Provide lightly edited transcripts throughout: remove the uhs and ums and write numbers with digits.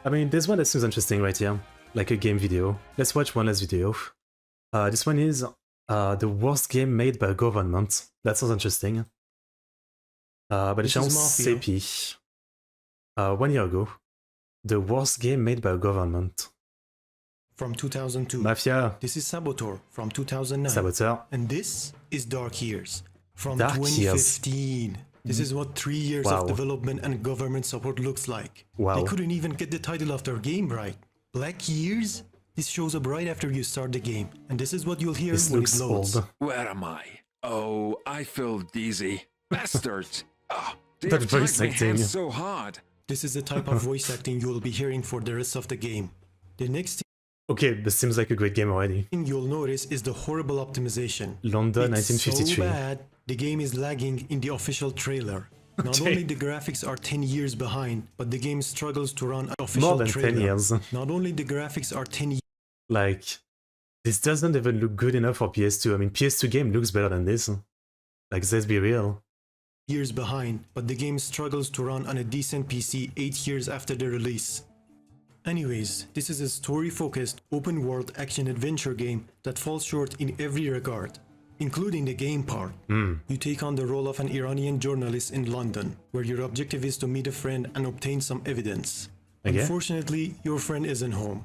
I mean, there's one that seems interesting right here, like a game video. Let's watch one last video. This one is the worst game made by a government. That sounds interesting. By the channel CP. 1 year ago. The worst game made by a government. From 2002. Mafia. This is Saboteur from 2009. Saboteur. And this is Dark Years from Dark 2015. Years. This is what 3 years of development and government support looks like. Wow. They couldn't even get the title of their game right. Black Years? This shows up right after you start the game, and this is what you'll hear when it loads. Old. Where am I? Oh, I feel dizzy. Bastards! Oh, they That have voice tied my acting. hands so hard. This is the type of voice acting you will be hearing for the rest of the game. The next Okay, this seems like a great game already. thing you'll notice is the horrible optimization. London, It's 1953. so bad, the game is lagging in the official trailer. Not Okay. only the graphics are 10 years behind, but the game struggles to run an official More than trailer. 10 years. Not only the graphics are 10 Like, this doesn't even look good enough for PS2. I mean, PS2 game looks better than this. Like, let's be real. years behind, but the game struggles to run on a decent PC 8 years after the release. Anyways, this is a story-focused, open-world action-adventure game that falls short in every regard, including the game part. You take on the role of an Iranian journalist in London, where your objective is to meet a friend and obtain some evidence. Okay. Unfortunately, your friend isn't home,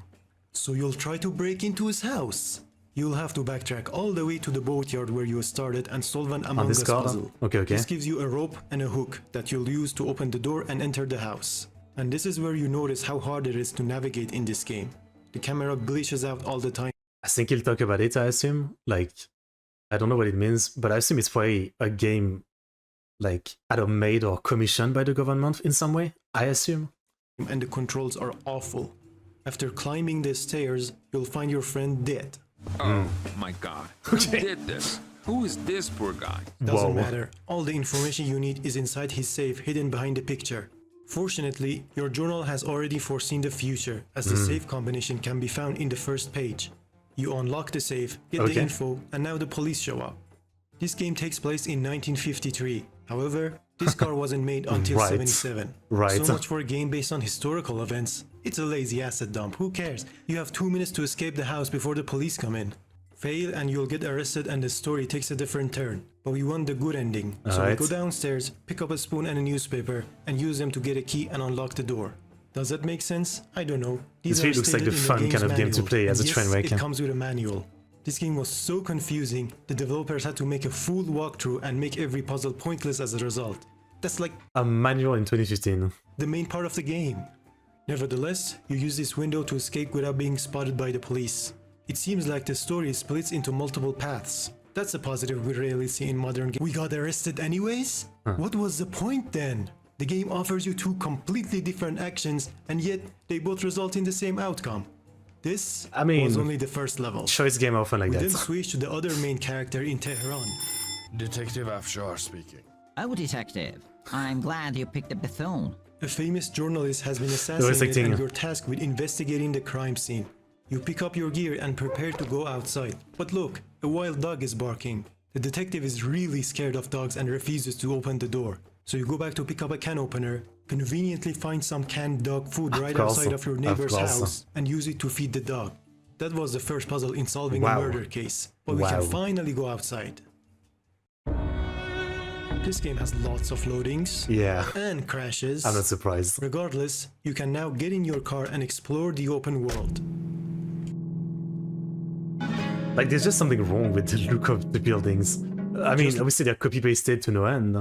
so you'll try to break into his house. You'll have to backtrack all the way to the boatyard where you started and solve an Among this Us card? puzzle. Okay. This gives you a rope and a hook that you'll use to open the door and enter the house. And this is where you notice how hard it is to navigate in this game. The camera glitches out all the time. I think he'll talk about it, I assume. Like, I don't know what it means, but I assume it's probably a game, like, either made or commissioned by the government in some way, I assume. And the controls are awful. After climbing the stairs, you'll find your friend dead. Oh my god. Who did this? Who is this poor guy? Doesn't Whoa. matter. All the information you need is inside his safe hidden behind the picture. Fortunately, your journal has already foreseen the future, as the safe combination can be found in the first page. You unlock the safe, get the Okay. info, and now the police show up. This game takes place in 1953. However, this car wasn't made until Right. 77. Right. So much for a game based on historical events. It's a lazy asset dump, who cares? You have 2 minutes to escape the house before the police come in. Fail and you'll get arrested and the story takes a different turn. But we want the good ending. So we Alright. go downstairs, pick up a spoon and a newspaper, and use them to get a key and unlock the door. Does that make sense? I don't know. This really looks like the fun kind of game to play as a train wreck. It comes with a manual. This game was so confusing, the developers had to make a full walkthrough and make every puzzle pointless as a result. That's like A manual in 2015. the main part of the game. Nevertheless, you use this window to escape without being spotted by the police. It seems like the story splits into multiple paths. That's a positive we rarely see in modern games. We got arrested anyways? What was the point then? The game offers you 2 completely different actions, and yet they both result in the same outcome. This I mean, was only the first level. Choice game are often like We that. then switch to the other main character in Tehran. Detective Afshar speaking. Oh, Detective. I'm glad you picked up the phone. A famous journalist has been acting. assassinated and you're tasked with investigating the crime scene. You pick up your gear and prepare to go outside. But look, a wild dog is barking. The detective is really scared of dogs and refuses to open the door. So you go back to pick up a can opener, conveniently find some canned dog food right course, outside of your of neighbor's course. house and use it to feed the dog. That was the first puzzle in solving a Wow. murder case. But we Wow. can finally go outside. This game has lots of loadings Yeah, and crashes. I'm not surprised. Regardless, you can now get in your car and explore the open world. Like, there's just something wrong with the look of the buildings. I mean, obviously they're copy-pasted to no end.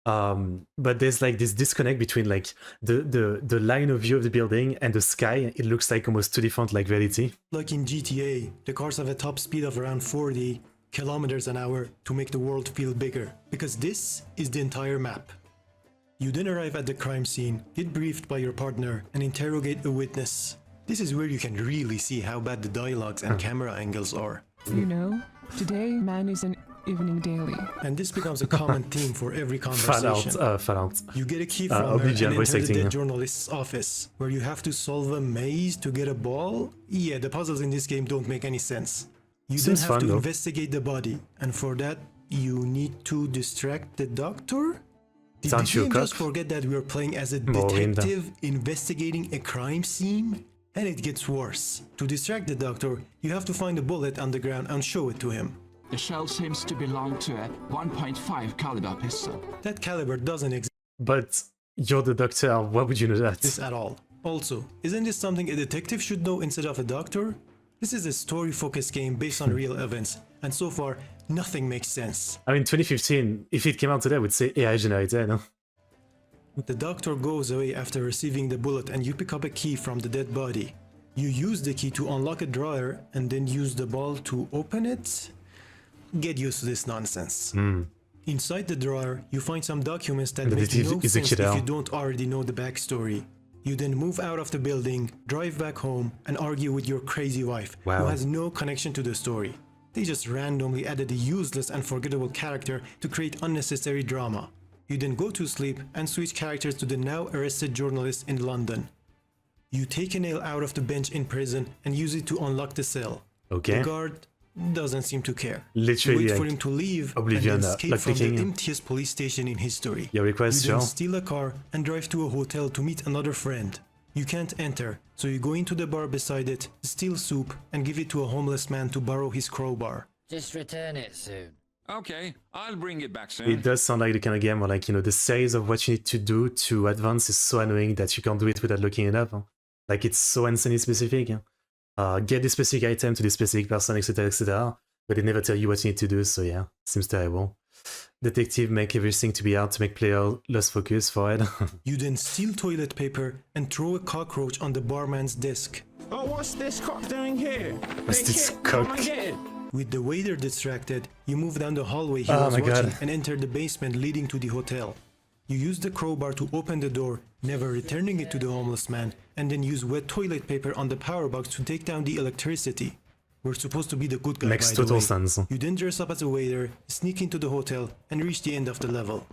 But there's like this disconnect between like the line of view of the building and the sky. It looks like almost 2 different like reality. Like in GTA, the cars have a top speed of around 40 kilometers an hour to make the world feel bigger, because this is the entire map. You then arrive at the crime scene, get briefed by your partner, and interrogate a witness. This is where you can really see how bad the dialogues and camera angles are. You know, today man is an evening daily. And this becomes a common theme for every conversation. Fallout. You get a key from her and Oblivion voice enter the acting. dead journalist's office, where you have to solve a maze to get a ball. Yeah, the puzzles in this game don't make any sense. You Seems then have fun, to though. investigate the body, and for that, you need to distract the doctor? Did the Aren't you a game just cop? forget that we are playing as a Boring. detective investigating a crime scene? And it gets worse. To distract the doctor, you have to find a bullet on the ground and show it to him. The shell seems to belong to a 1.5 caliber pistol. That caliber doesn't exist But you're the doctor, why would you know that? at all. Also, isn't this something a detective should know instead of a doctor? This is a story-focused game based on real events, and so far, nothing makes sense. I mean, 2015, if it came out today, I would say AI generated, no? The doctor goes away after receiving the bullet and you pick up a key from the dead body. You use the key to unlock a drawer and then use the ball to open it? Get used to this nonsense. Inside the drawer, you find some documents that The make detective no is a sense if killer. you don't already know the backstory. You then move out of the building, drive back home, and argue with your crazy wife, who Wow. has no connection to the story. They just randomly added a useless and forgettable character to create unnecessary drama. You then go to sleep and switch characters to the now arrested journalist in London. You take a nail out of the bench in prison and use it to unlock the cell. Okay. The guard doesn't seem to care. Literally, You wait for like, him to leave Oblivion, and then escape from the lockpicking. emptiest police station in history. Your request, You then sure. steal a car and drive to a hotel to meet another friend. You can't enter, so you go into the bar beside it, steal soup, and give it to a homeless man to borrow his crowbar. Just return it soon. Okay, I'll bring it back soon. It does sound like the kind of game where, like, you know, the series of what you need to do to advance is so annoying that you can't do it without looking it up. Huh? Like, it's so insanely specific. Get this specific item to this specific person, etc., etc. But they never tell you what you need to do, so yeah, seems terrible. Detective make everything to be hard to make player lose focus for it. You then steal toilet paper and throw a cockroach on the barman's desk. Oh, what's this cock doing here? What's Big this shit, come cock? and get it. With the waiter distracted, you move down the hallway he Oh was my watching God. and enter the basement leading to the hotel. You use the crowbar to open the door, never returning it to the homeless man, and then use wet toilet paper on the power box to take down the electricity. We're supposed to be the good guy, Makes by the total way. sense. You then dress up as a waiter, sneak into the hotel, and reach the end of the level.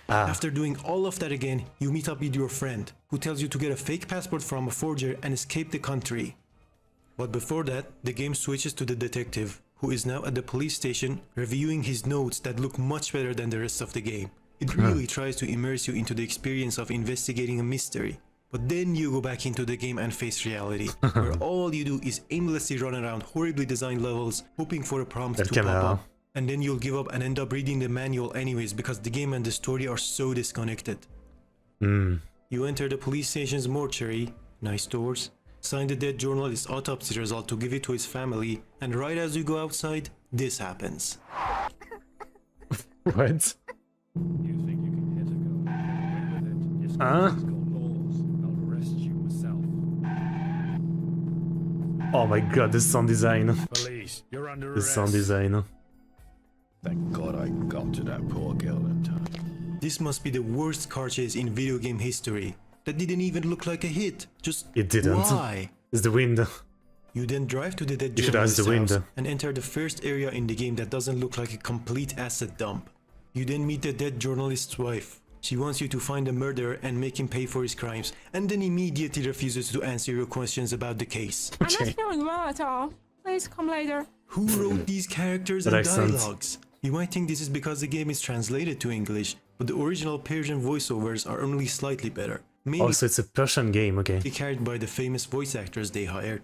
After doing all of that again, you meet up with your friend, who tells you to get a fake passport from a forger and escape the country. But before that, the game switches to the detective, who is now at the police station reviewing his notes that look much better than the rest of the game. It really tries to immerse you into the experience of investigating a mystery. But then you go back into the game and face reality, where all you do is aimlessly run around horribly designed levels, hoping for a prompt That to can, pop up. And then you'll give up and end up reading the manual anyways because the game and the story are so disconnected. You enter the police station's mortuary, nice doors, sign the dead journalist's autopsy result to give it to his family, and right as you go outside, this happens. What? You think you can hit a girl and get away with it? It's Huh? got laws. I'll arrest you myself. Oh my god, the sound design. Police, you're under The arrest. sound design. Thank God I got to that poor girl in time. This must be the worst car chase in video game history. That didn't even look like a hit. Just It didn't. why? It's the wind. You then drive to the dead You should ask journalist's the wind. house and enter the first area in the game that doesn't look like a complete asset dump. You then meet the dead journalist's wife. She wants you to find the murderer and make him pay for his crimes, and then immediately refuses to answer your questions about the case. I'm not feeling well at all. Please come later. Who wrote these characters That and accent. dialogues? You might think this is because the game is translated to English, but the original Persian voiceovers are only slightly better. Mainly Also, it's a Persian game, okay. carried by the famous voice actors they hired.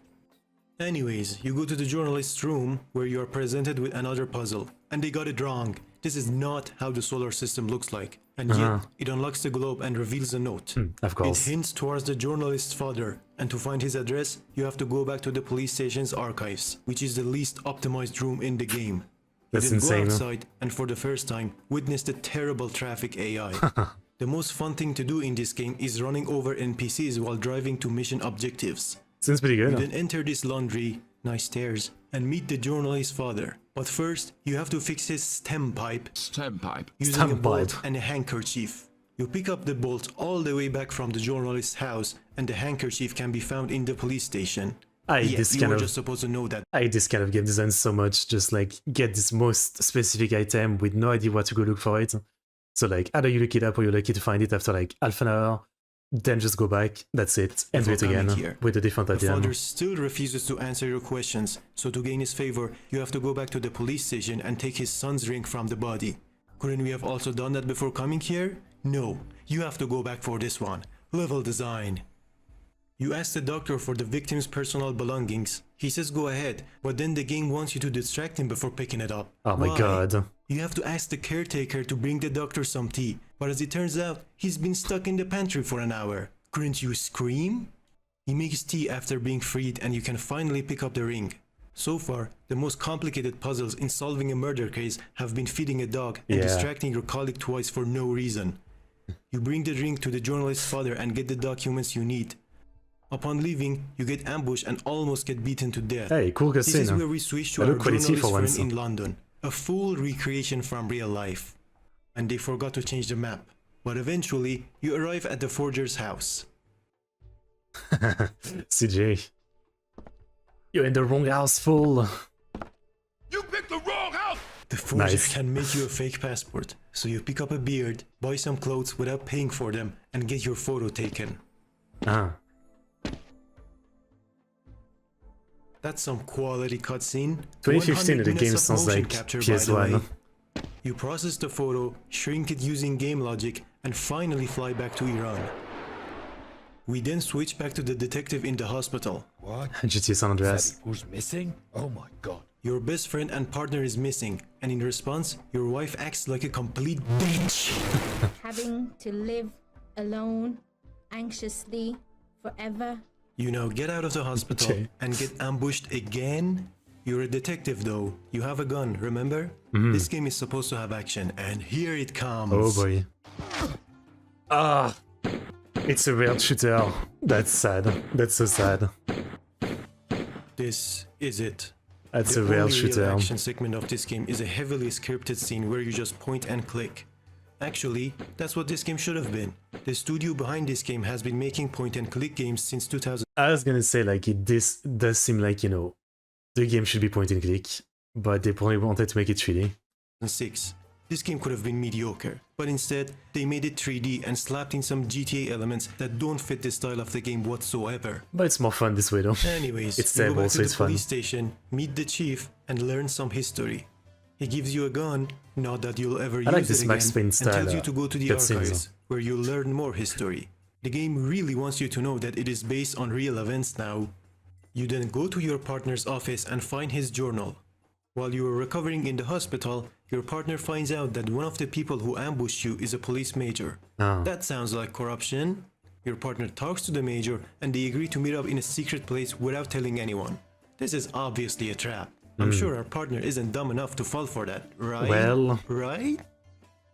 Anyways, you go to the journalist's room where you are presented with another puzzle, and they got it wrong. This is not how the solar system looks like, and yet it unlocks the globe and reveals a note. Of It course. hints towards the journalist's father, and to find his address, you have to go back to the police station's archives, which is the least optimized room in the game. That's you then insane. go Huh? outside, and for the first time, witness the terrible traffic AI. The most fun thing to do in this game is running over NPCs while driving to mission objectives. Seems pretty good. You Huh? then enter this laundry, nice stairs, and meet the journalist's father. But first, you have to fix his stem pipe Stem pipe. using Stem a bolt pipe. and a handkerchief. You pick up the bolt all the way back from the journalist's house, and the handkerchief can be found in the police station. I hate Yeah, this you kind were of just supposed to know that. I hate this kind of game design so much. Just like get this most specific item with no idea what to go look for it. So like either you look it up or you're lucky to find it after like half an hour. Then just go back. That's it, and do it Before coming again here. with a different The item. father still refuses to answer your questions, so to gain his favor, you have to go back to the police station and take his son's ring from the body. Couldn't we have also done that before coming here? No, you have to go back for this one. Level design. You ask the doctor for the victim's personal belongings. He says go ahead, but then the game wants you to distract him before picking it up. Oh my Why? god. You have to ask the caretaker to bring the doctor some tea, but as it turns out, he's been stuck in the pantry for an hour. Couldn't you scream? He makes tea after being freed and you can finally pick up the ring. So far, the most complicated puzzles in solving a murder case have been feeding a dog and distracting your colleague twice for no reason. You bring the ring to the journalist's father and get the documents you need. Upon leaving, you get ambushed and almost get beaten to death. Hey, cool This is cutscene. where we switch to I our look pretty journalist for friend once. in London. A full recreation from real life. And they forgot to change the map. But eventually, you arrive at the forger's house. CJ. You're in the wrong house, fool. You picked the wrong house! The forger Nice. can make you a fake passport. So you pick up a beard, buy some clothes without paying for them, and get your photo taken. Ah. That's some quality cutscene. 2015 the 100 game minutes of sounds motion like capture, by the PS1. way. You process the photo, shrink it using game logic, and finally fly back to Iran. We then switch back to the detective in the hospital. What? GTA San Andreas. Who's missing? Oh my god. Your best friend and partner is missing, and in response, your wife acts like a complete bitch. Having to live alone, anxiously, forever. You now get out of the hospital Okay. and get ambushed again. You're a detective though. You have a gun, remember? This game is supposed to have action, and here it comes. Oh boy. Ah. It's a real shooter. That's sad. That's so sad. This is it. That's The a real only shooter. action segment of this game is a heavily scripted scene where you just point and click. Actually, that's what this game should have been. The studio behind this game has been making point and click games since 2006. I was gonna say, like, this does seem like, you know, the game should be point and click, but they probably wanted to make it 3D. This game could have been mediocre, but instead, they made it 3D and slapped in some GTA elements that don't fit the style of the game whatsoever. But it's more fun this way, though. Anyways, It's you go terrible, back so to it's the fun. police station, meet the chief, and learn some history. He gives you a gun, not that you'll ever I like use this it Max again, Payne and style, tells you to go to the cutscenes. archives, where you'll learn more history. The game really wants you to know that it is based on real events now. You then go to your partner's office and find his journal. While you are recovering in the hospital, your partner finds out that one of the people who ambushed you is a police major. Ah. That sounds like corruption. Your partner talks to the major and they agree to meet up in a secret place without telling anyone. This is obviously a trap. I'm sure our partner isn't dumb enough to fall for that, right? Well, Right?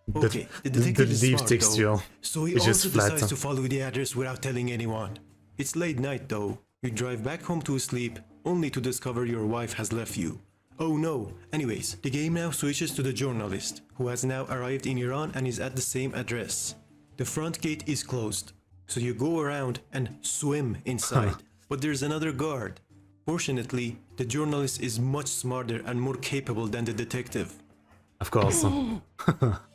the- Okay, the the detective is leaf smart, texture though, so he is just also flat. decides to follow the address without telling anyone. It's late night though. You drive back home to sleep, only to discover your wife has left you. Oh no. Anyways, the game now switches to the journalist, who has now arrived in Iran and is at the same address. The front gate is closed, so you go around and swim inside. But there's another guard. Fortunately, the journalist is much smarter and more capable than the detective. of course.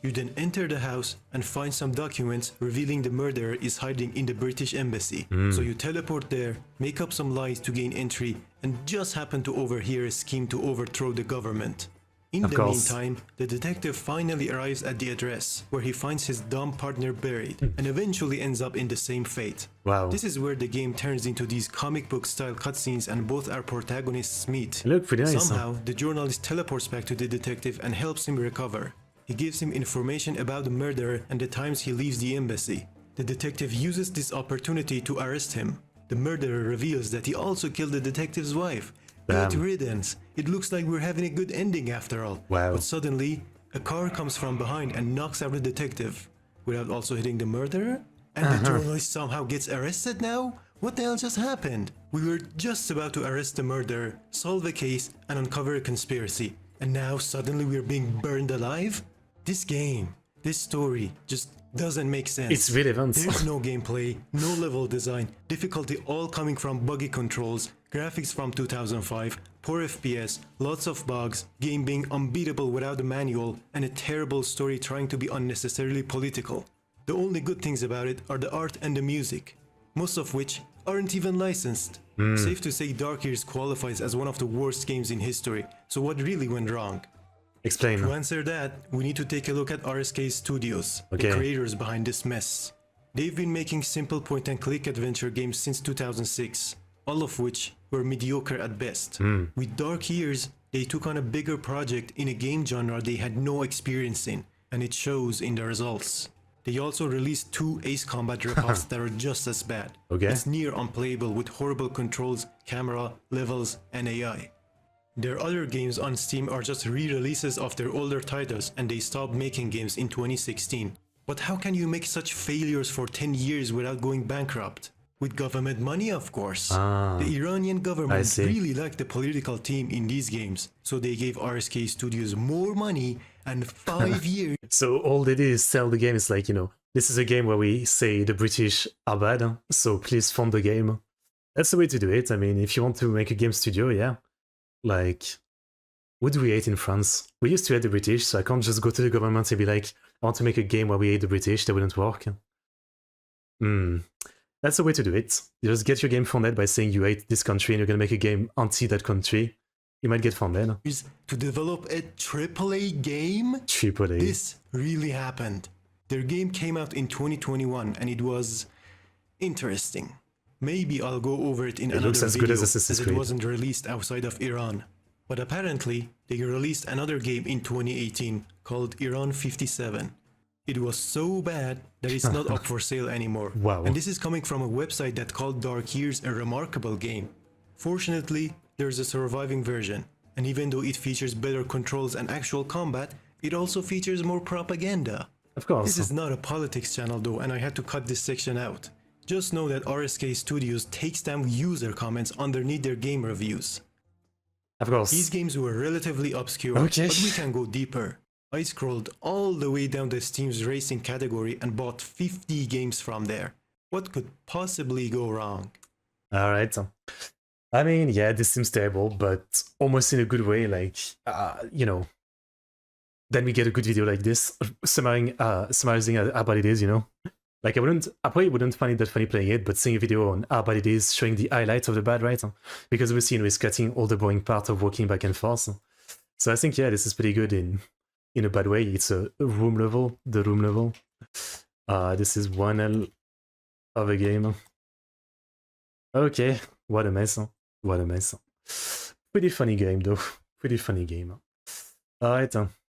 You then enter the house and find some documents revealing the murderer is hiding in the British embassy. So you teleport there, make up some lies to gain entry, and just happen to overhear a scheme to overthrow the government. In Of the course. meantime, the detective finally arrives at the address, where he finds his dumb partner buried, and eventually ends up in the same fate. Wow. This is where the game turns into these comic book style cutscenes and both our protagonists meet. They look pretty nice. Somehow, the journalist teleports back to the detective and helps him recover. He gives him information about the murderer and the times he leaves the embassy. The detective uses this opportunity to arrest him. The murderer reveals that he also killed the detective's wife. Good Damn. riddance. It looks like we're having a good ending after all. Wow. But suddenly, a car comes from behind and knocks out the detective, without also hitting the murderer? And the journalist somehow gets arrested now? What the hell just happened? We were just about to arrest the murderer, solve a case, and uncover a conspiracy. And now suddenly we're being burned alive? This game, this story, just doesn't make sense. It's relevant. There's no gameplay, no level design, difficulty all coming from buggy controls, graphics from 2005, poor FPS, lots of bugs, game being unbeatable without a manual, and a terrible story trying to be unnecessarily political. The only good things about it are the art and the music, most of which aren't even licensed. Safe to say Dark Years qualifies as one of the worst games in history, so what really went wrong? Explain. To answer that, we need to take a look at RSK Studios, Okay. the creators behind this mess. They've been making simple point-and-click adventure games since 2006, all of which were mediocre at best. With Dark Years, they took on a bigger project in a game genre they had no experience in, and it shows in the results. They also released 2 Ace Combat ripoffs that are just as bad. Okay. It's near unplayable with horrible controls, camera, levels, and AI. Their other games on Steam are just re-releases of their older titles, and they stopped making games in 2016. But how can you make such failures for 10 years without going bankrupt? With government money, of course. The Iranian government see. really liked the political team in these games, so they gave RSK Studios more money and 5 years. So all they did is sell the game. It's like, you know, this is a game where we say the British are bad, so please fund the game. That's the way to do it. I mean, if you want to make a game studio, yeah. Like, what do we hate in France? We used to hate the British, so I can't just go to the government and be like, I want to make a game where we hate the British. That wouldn't work. That's the way to do it. You just get your game funded by saying you hate this country and you're gonna make a game anti that country. You might get funded. To develop a AAA game? AAA. This really happened. Their game came out in 2021 and it was interesting. Maybe I'll go over it in another looks as video, good as Assassin's it Creed. wasn't released outside of Iran. But apparently, they released another game in 2018 called Iran 57. It was so bad that it's not up for sale anymore. Wow. And this is coming from a website that called Dark Years a remarkable game. Fortunately, there's a surviving version, and even though it features better controls and actual combat, it also features more propaganda. Of course. This is not a politics channel though, and I had to cut this section out. Just know that RSK Studios takes down user comments underneath their game reviews. Of course. These games were relatively obscure, Okay. but we can go deeper. I scrolled all the way down the Steam's racing category and bought 50 games from there. What could possibly go wrong? Alright. I mean, yeah, this seems terrible, but almost in a good way, like, you know, then we get a good video like this, summarizing how bad it is, you know? Like, I probably wouldn't find it that funny playing it, but seeing a video on how bad it is, showing the highlights of the bad, right? Because obviously, you know, it's cutting all the boring part of walking back and forth. So I think, yeah, this is pretty good in a bad way. It's a room level, the room level. This is 1L of a game. Okay, what a mess. What a mess. Pretty funny game, though. Pretty funny game. Alright.